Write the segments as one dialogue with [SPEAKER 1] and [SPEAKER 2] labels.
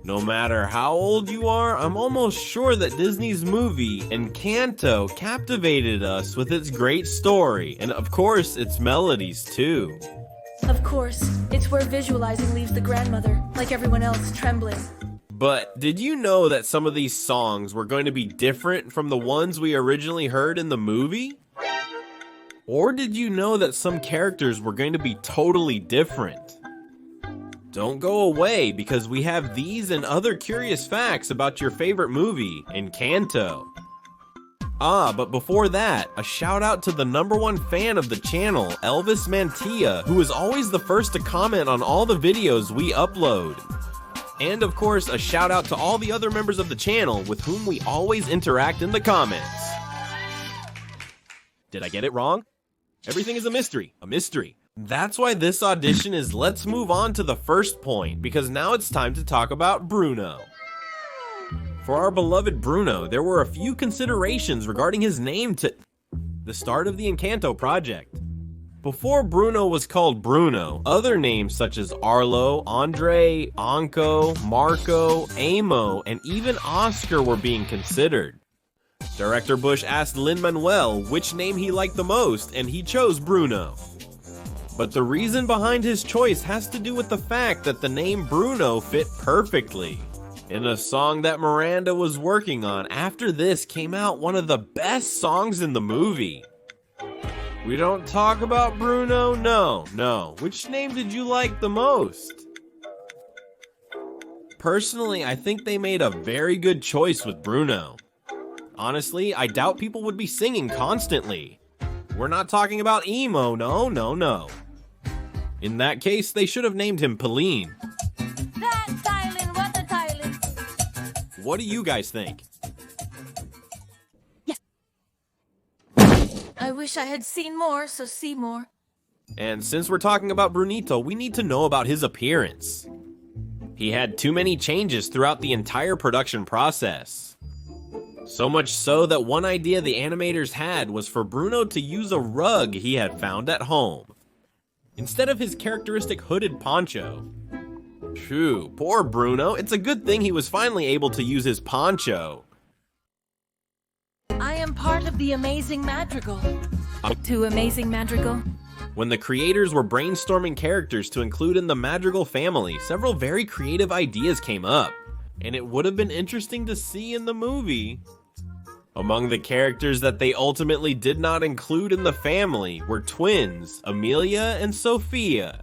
[SPEAKER 1] No matter how old you are, I'm almost sure that Disney's movie, Encanto, captivated us with its great story, and of course, its melodies too.
[SPEAKER 2] Of course, it's where visualizing leaves the grandmother, like everyone else, trembling.
[SPEAKER 1] But did you know that some of these songs were going to be different from the ones we originally heard in the movie? Or did you know that some characters were going to be totally different? Don't go away, because we have these and other curious facts about your favorite movie, Encanto. But before that, a shout out to the #1 fan of the channel, Elvis Mantilla, who is always the first to comment on all the videos we upload. And of course, a shout out to all the other members of the channel with whom we always interact in the comments. Did I get it wrong? Everything is a mystery, That's why this audition is let's move on to the first point, because now it's time to talk about Bruno. For our beloved Bruno, there were a few considerations regarding his name to the start of the Encanto project. Before Bruno was called Bruno, other names such as Arlo, Andre, Anko, Marco, Amo, and even Oscar were being considered. Director Bush asked Lin-Manuel which name he liked the most, and he chose Bruno. But the reason behind his choice has to do with the fact that the name Bruno fit perfectly. In a song that Miranda was working on, after this came out one of the best songs in the movie. We don't talk about Bruno? No. Which name did you like the most? Personally, I think they made a very good choice with Bruno. Honestly, I doubt people would be singing constantly. We're not talking about emo, no. In that case, they should have named him Pauline.
[SPEAKER 2] That's Thailand, what a Thailand.
[SPEAKER 1] What do you guys think?
[SPEAKER 2] I wish I had seen more, so see more.
[SPEAKER 1] And since we're talking about Brunito, we need to know about his appearance. He had too many changes throughout the entire production process. So much so that one idea the animators had was for Bruno to use a rug he had found at home, instead of his characteristic hooded poncho. Phew, poor Bruno, it's a good thing he was finally able to use his poncho.
[SPEAKER 2] I am part of the Amazing Madrigal. To Amazing Madrigal?
[SPEAKER 1] When the creators were brainstorming characters to include in the Madrigal family, several very creative ideas came up, and it would have been interesting to see in the movie. Among the characters that they ultimately did not include in the family were twins, Amelia and Sophia.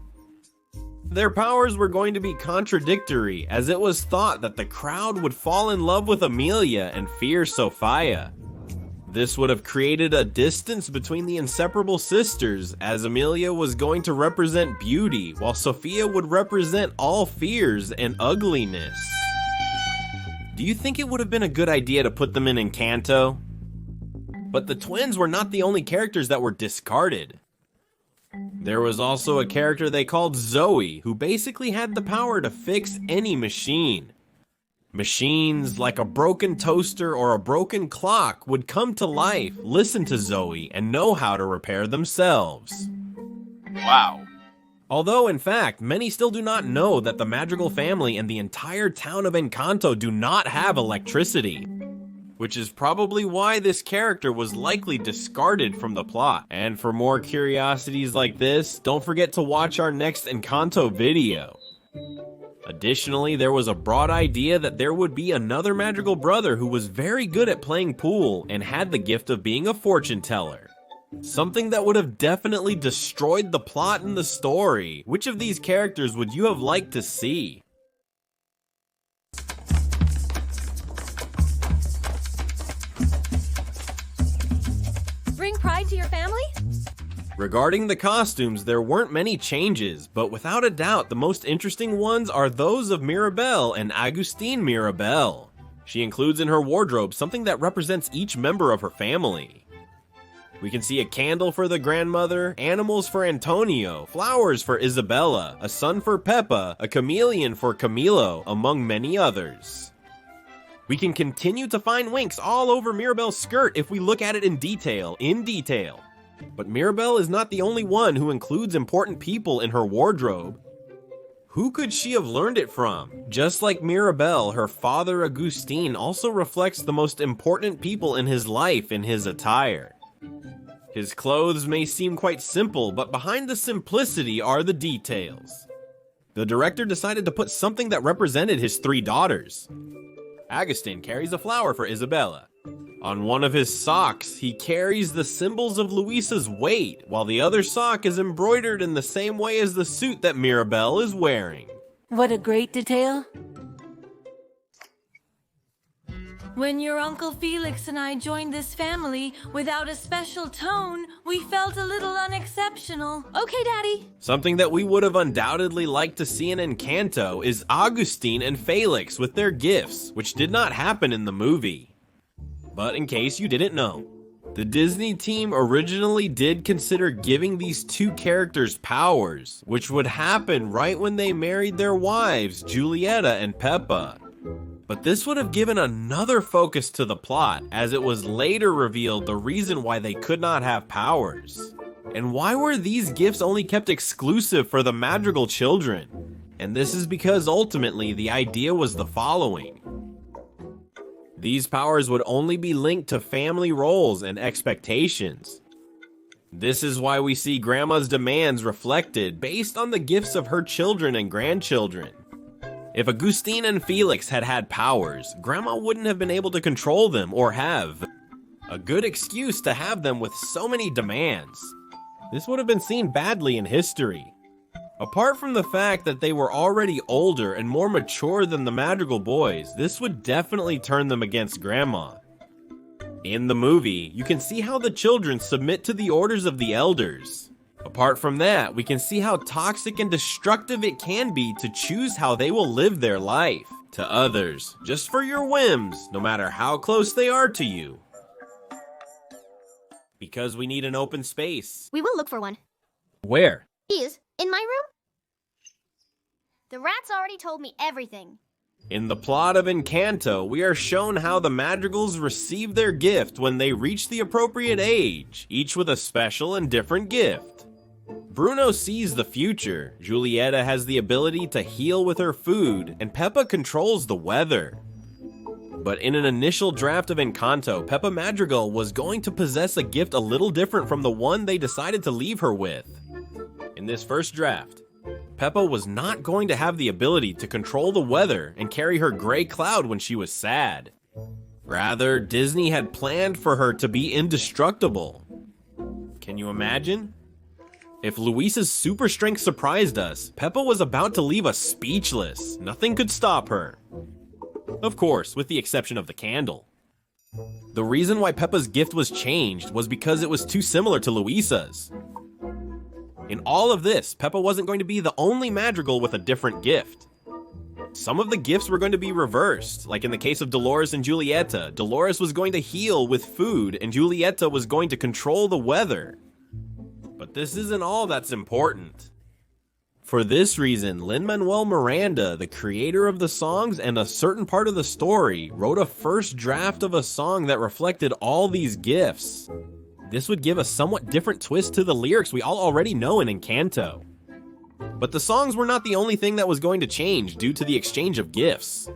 [SPEAKER 1] Their powers were going to be contradictory, as it was thought that the crowd would fall in love with Amelia and fear Sophia. This would have created a distance between the inseparable sisters, as Amelia was going to represent beauty, while Sophia would represent all fears and ugliness. Do you think it would have been a good idea to put them in Encanto? But the twins were not the only characters that were discarded. There was also a character they called Zoe, who basically had the power to fix any machine. Machines like a broken toaster or a broken clock would come to life, listen to Zoe, and know how to repair themselves. Wow. Although, in fact, many still do not know that the Madrigal family and the entire town of Encanto do not have electricity, which is probably why this character was likely discarded from the plot. And for more curiosities like this, don't forget to watch our next Encanto video. Additionally, there was a broad idea that there would be another Madrigal brother who was very good at playing pool and had the gift of being a fortune teller. Something that would have definitely destroyed the plot and the story. Which of these characters would you have liked to see?
[SPEAKER 2] Bring pride to your family?
[SPEAKER 1] Regarding the costumes, there weren't many changes, but without a doubt, the most interesting ones are those of Mirabel and Agustin Mirabel. She includes in her wardrobe something that represents each member of her family. We can see a candle for the grandmother, animals for Antonio, flowers for Isabella, a sun for Peppa, a chameleon for Camilo, among many others. We can continue to find winks all over Mirabel's skirt if we look at it in detail. But Mirabel is not the only one who includes important people in her wardrobe. Who could she have learned it from? Just like Mirabel, her father Agustin also reflects the most important people in his life in his attire. His clothes may seem quite simple, but behind the simplicity are the details. The director decided to put something that represented his 3 daughters. Agustin carries a flower for Isabella. On one of his socks, he carries the symbols of Luisa's weight, while the other sock is embroidered in the same way as the suit that Mirabel is wearing.
[SPEAKER 2] What a great detail. When your Uncle Felix and I joined this family without a special tone, we felt a little unexceptional. Okay, Daddy.
[SPEAKER 1] Something that we would have undoubtedly liked to see in Encanto is Agustin and Felix with their gifts, which did not happen in the movie. But in case you didn't know, the Disney team originally did consider giving these 2 characters powers, which would happen right when they married their wives, Julieta and Peppa. But this would have given another focus to the plot, as it was later revealed the reason why they could not have powers. And why were these gifts only kept exclusive for the Madrigal children? And this is because ultimately the idea was the following. These powers would only be linked to family roles and expectations. This is why we see Grandma's demands reflected based on the gifts of her children and grandchildren. If Agustin and Felix had had powers, Grandma wouldn't have been able to control them or have a good excuse to have them with so many demands. This would have been seen badly in history. Apart from the fact that they were already older and more mature than the Madrigal boys, this would definitely turn them against Grandma. In the movie, you can see how the children submit to the orders of the elders. Apart from that, we can see how toxic and destructive it can be to choose how they will live their life to others, just for your whims, no matter how close they are to you. Because we need an open space.
[SPEAKER 3] We will look for one.
[SPEAKER 1] Where?
[SPEAKER 3] Is in my room? The rats already told me everything.
[SPEAKER 1] In the plot of Encanto, we are shown how the Madrigals receive their gift when they reach the appropriate age, each with a special and different gift. Bruno sees the future, Julieta has the ability to heal with her food, and Peppa controls the weather. But in an initial draft of Encanto, Peppa Madrigal was going to possess a gift a little different from the one they decided to leave her with. In this first draft, Peppa was not going to have the ability to control the weather and carry her gray cloud when she was sad. Rather, Disney had planned for her to be indestructible. Can you imagine? If Luisa's super strength surprised us, Peppa was about to leave us speechless. Nothing could stop her. Of course, with the exception of the candle. The reason why Peppa's gift was changed was because it was too similar to Luisa's. In all of this, Peppa wasn't going to be the only Madrigal with a different gift. Some of the gifts were going to be reversed, like in the case of Dolores and Julieta. Dolores was going to heal with food, and Julieta was going to control the weather. But this isn't all that's important. For this reason, Lin-Manuel Miranda, the creator of the songs and a certain part of the story, wrote a first draft of a song that reflected all these gifts. This would give a somewhat different twist to the lyrics we all already know in Encanto. But the songs were not the only thing that was going to change due to the exchange of gifts.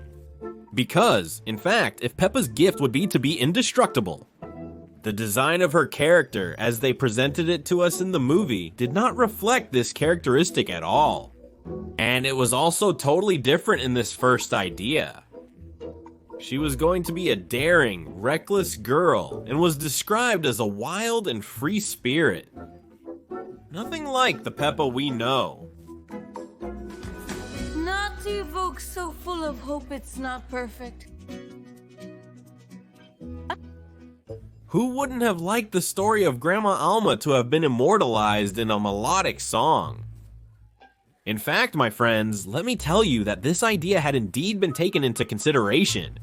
[SPEAKER 1] Because, in fact, if Peppa's gift would be to be indestructible, the design of her character, as they presented it to us in the movie, did not reflect this characteristic at all. And it was also totally different in this first idea. She was going to be a daring, reckless girl, and was described as a wild and free spirit. Nothing like the Peppa we know.
[SPEAKER 2] Not to evoke so full of hope it's not perfect.
[SPEAKER 1] Who wouldn't have liked the story of Grandma Alma to have been immortalized in a melodic song? In fact, my friends, let me tell you that this idea had indeed been taken into consideration.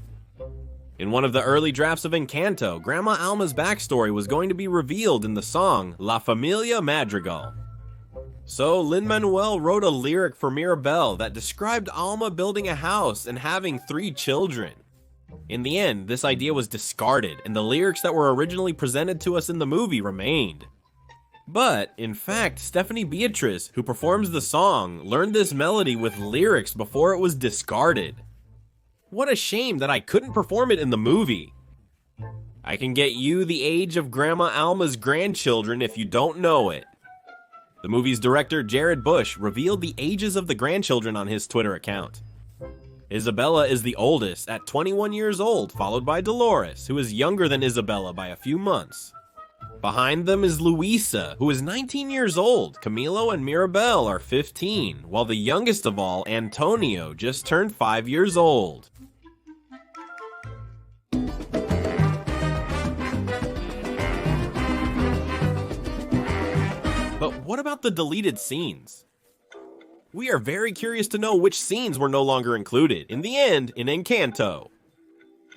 [SPEAKER 1] In one of the early drafts of Encanto, Grandma Alma's backstory was going to be revealed in the song La Familia Madrigal. So Lin-Manuel wrote a lyric for Mirabel that described Alma building a house and having 3 children. In the end, this idea was discarded, and the lyrics that were originally presented to us in the movie remained. But, in fact, Stephanie Beatrice, who performs the song, learned this melody with lyrics before it was discarded. What a shame that I couldn't perform it in the movie. I can get you the age of Grandma Alma's grandchildren if you don't know it. The movie's director, Jared Bush, revealed the ages of the grandchildren on his Twitter account. Isabella is the oldest at 21 years old, followed by Dolores, who is younger than Isabella by a few months. Behind them is Luisa, who is 19 years old. Camilo and Mirabel are 15, while the youngest of all, Antonio, just turned 5 years old. But what about the deleted scenes? We are very curious to know which scenes were no longer included, in the end, in Encanto.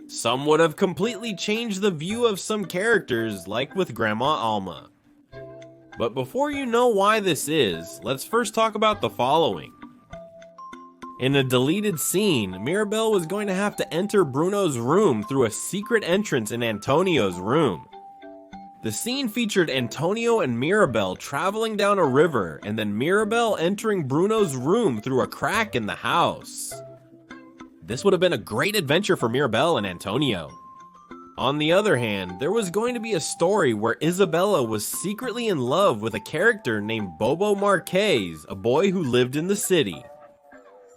[SPEAKER 1] Some would have completely changed the view of some characters, like with Grandma Alma. But before you know why this is, let's first talk about the following. In a deleted scene, Mirabel was going to have to enter Bruno's room through a secret entrance in Antonio's room. The scene featured Antonio and Mirabel traveling down a river, and then Mirabel entering Bruno's room through a crack in the house. This would have been a great adventure for Mirabel and Antonio. On the other hand, there was going to be a story where Isabella was secretly in love with a character named Bobo Marquez, a boy who lived in the city.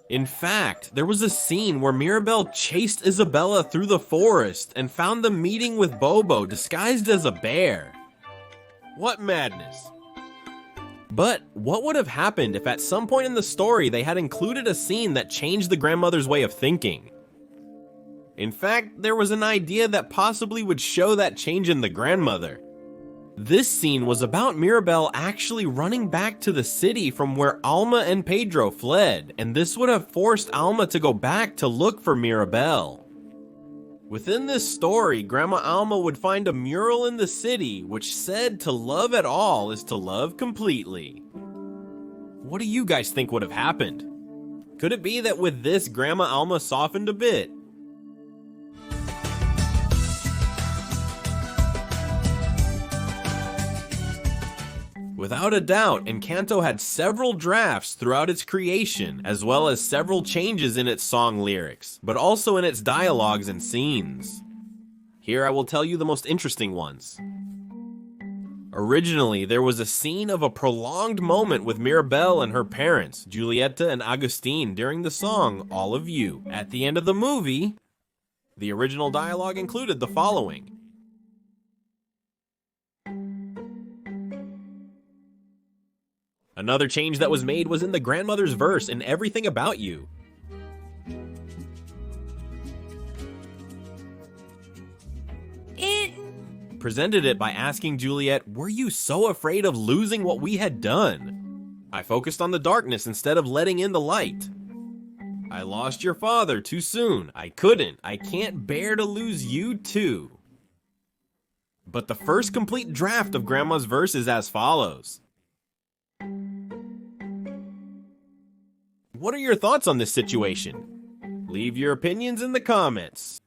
[SPEAKER 1] In fact, there was a scene where Mirabel chased Isabella through the forest and found them meeting with Bobo disguised as a bear. What madness. But what would have happened if at some point in the story they had included a scene that changed the grandmother's way of thinking? In fact, there was an idea that possibly would show that change in the grandmother. This scene was about Mirabel actually running back to the city from where Alma and Pedro fled, and this would have forced Alma to go back to look for Mirabel. Within this story, Grandma Alma would find a mural in the city which said to love at all is to love completely. What do you guys think would have happened? Could it be that with this, Grandma Alma softened a bit? Without a doubt, Encanto had several drafts throughout its creation, as well as several changes in its song lyrics, but also in its dialogues and scenes. Here I will tell you the most interesting ones. Originally, there was a scene of a prolonged moment with Mirabel and her parents, Julieta and Agustin, during the song All of You. At the end of the movie, the original dialogue included the following. Another change that was made was in the grandmother's verse in Everything About You.
[SPEAKER 2] It
[SPEAKER 1] Presented it by asking Juliet, "Were you so afraid of losing what we had done? I focused on the darkness instead of letting in the light. I lost your father too soon. I can't bear to lose you too." But the first complete draft of Grandma's verse is as follows. What are your thoughts on this situation? Leave your opinions in the comments.